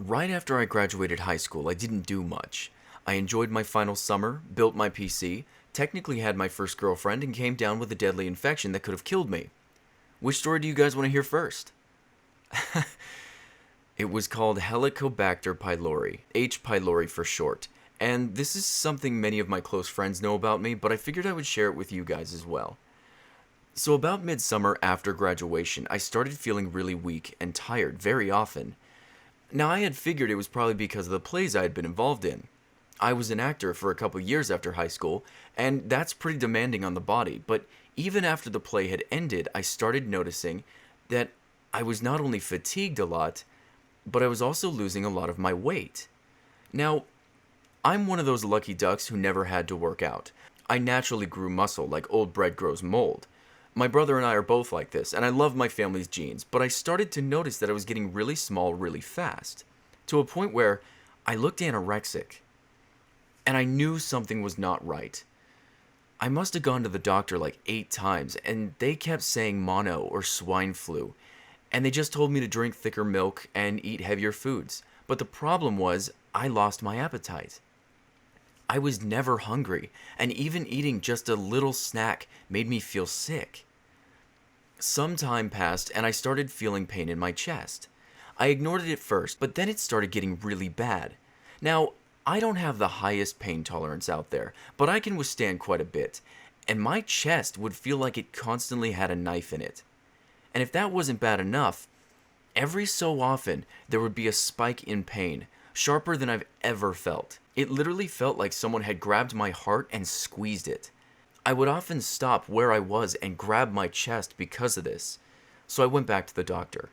Right after I graduated high school, I didn't do much. I enjoyed my final summer, built my PC, technically had my first girlfriend, and came down with a deadly infection that could have killed me. Which story do you guys want to hear first? It was called Helicobacter pylori, H. pylori for short, and this is something many of my close friends know about me, but I figured I would share it with you guys as well. So, about midsummer after graduation, I started feeling really weak and tired very often. Now, I had figured it was probably because of the plays I had been involved in. I was an actor for a couple years after high school, and that's pretty demanding on the body, but even after the play had ended, I started noticing that I was not only fatigued a lot, but I was also losing a lot of my weight. Now, I'm one of those lucky ducks who never had to work out. I naturally grew muscle like old bread grows mold. My brother and I are both like this, and I love my family's genes, but I started to notice that I was getting really small really fast, to a point where I looked anorexic, and I knew something was not right. I must have gone to the doctor like 8 times, and they kept saying mono or swine flu, and they just told me to drink thicker milk and eat heavier foods. But the problem was, I lost my appetite. I was never hungry, and even eating just a little snack made me feel sick. Some time passed, and I started feeling pain in my chest. I ignored it at first, but then it started getting really bad. Now, I don't have the highest pain tolerance out there, but I can withstand quite a bit, and my chest would feel like it constantly had a knife in it. And if that wasn't bad enough, every so often there would be a spike in pain, sharper than I've ever felt. It literally felt like someone had grabbed my heart and squeezed it. I would often stop where I was and grab my chest because of this, so I went back to the doctor.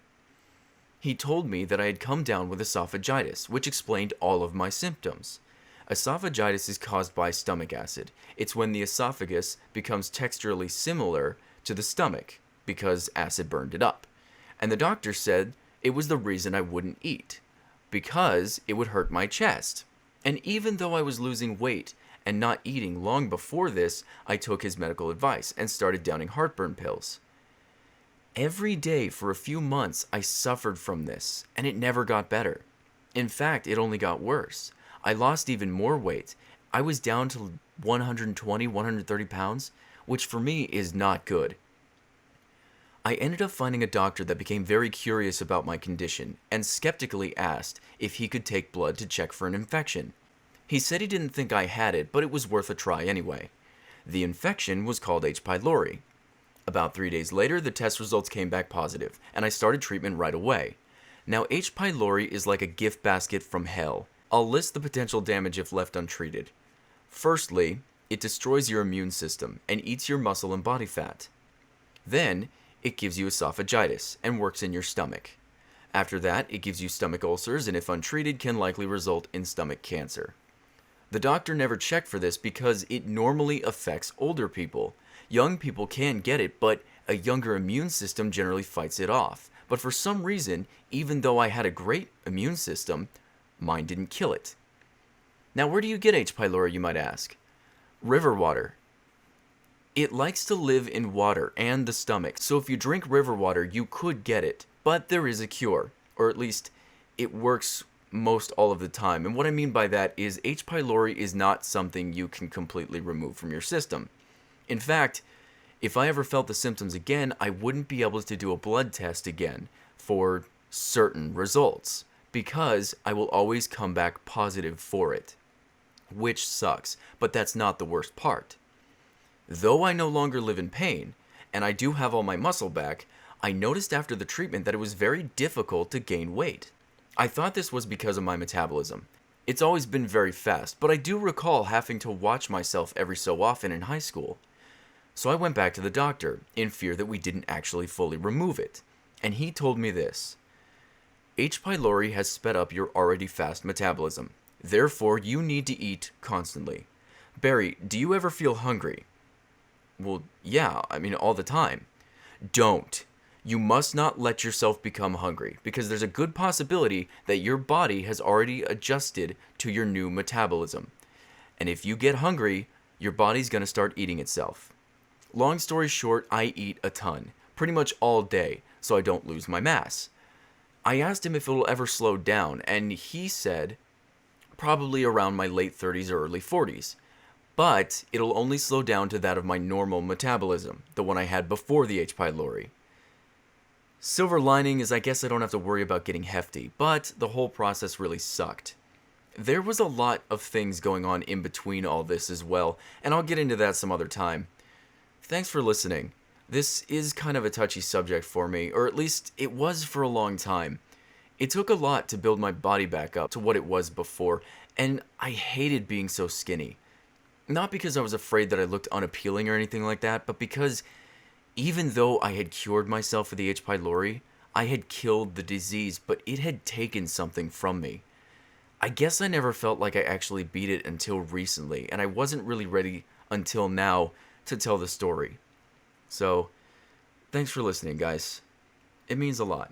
He told me that I had come down with esophagitis, which explained all of my symptoms. Esophagitis is caused by stomach acid. It's when the esophagus becomes texturally similar to the stomach, because acid burned it up. And the doctor said it was the reason I wouldn't eat, because it would hurt my chest. And even though I was losing weight and not eating long before this, I took his medical advice and started downing heartburn pills. Every day for a few months, I suffered from this, and it never got better. In fact, it only got worse. I lost even more weight. I was down to 120, 130 pounds, which for me is not good. I ended up finding a doctor that became very curious about my condition and skeptically asked if he could take blood to check for an infection. He said he didn't think I had it, but it was worth a try anyway. The infection was called H. pylori. About 3 days later, the test results came back positive, and I started treatment right away. Now, H. pylori is like a gift basket from hell. I'll list the potential damage if left untreated. Firstly, it destroys your immune system and eats your muscle and body fat. Then, it gives you esophagitis and works in your stomach. After that, it gives you stomach ulcers and if untreated can likely result in stomach cancer. The doctor never checked for this because it normally affects older people. Young people can get it, but a younger immune system generally fights it off. But for some reason, even though I had a great immune system, mine didn't kill it. Now, where do you get H. pylori, you might ask? River water. It likes to live in water and the stomach, so if you drink river water, you could get it. But there is a cure, or at least it works most all of the time. And what I mean by that is H. pylori is not something you can completely remove from your system. In fact, if I ever felt the symptoms again, I wouldn't be able to do a blood test again for certain results, because I will always come back positive for it, which sucks, but that's not the worst part. Though I no longer live in pain, and I do have all my muscle back, I noticed after the treatment that it was very difficult to gain weight. I thought this was because of my metabolism. It's always been very fast, but I do recall having to watch myself every so often in high school. So I went back to the doctor, in fear that we didn't actually fully remove it. And he told me this: H. pylori has sped up your already fast metabolism. Therefore, you need to eat constantly. Barry, do you ever feel hungry? Well, yeah, all the time. Don't. You must not let yourself become hungry, because there's a good possibility that your body has already adjusted to your new metabolism. And if you get hungry, your body's going to start eating itself. Long story short, I eat a ton, pretty much all day, so I don't lose my mass. I asked him if it'll ever slow down, and he said probably around my late 30s or early 40s. But it'll only slow down to that of my normal metabolism, the one I had before the H. pylori. Silver lining is I guess I don't have to worry about getting hefty, but the whole process really sucked. There was a lot of things going on in between all this as well, and I'll get into that some other time. Thanks for listening. This is kind of a touchy subject for me, or at least it was for a long time. It took a lot to build my body back up to what it was before, and I hated being so skinny. Not because I was afraid that I looked unappealing or anything like that, but because even though I had cured myself of the H. pylori, I had killed the disease, but it had taken something from me. I guess I never felt like I actually beat it until recently, and I wasn't really ready until now to tell the story. So, thanks for listening, guys. It means a lot.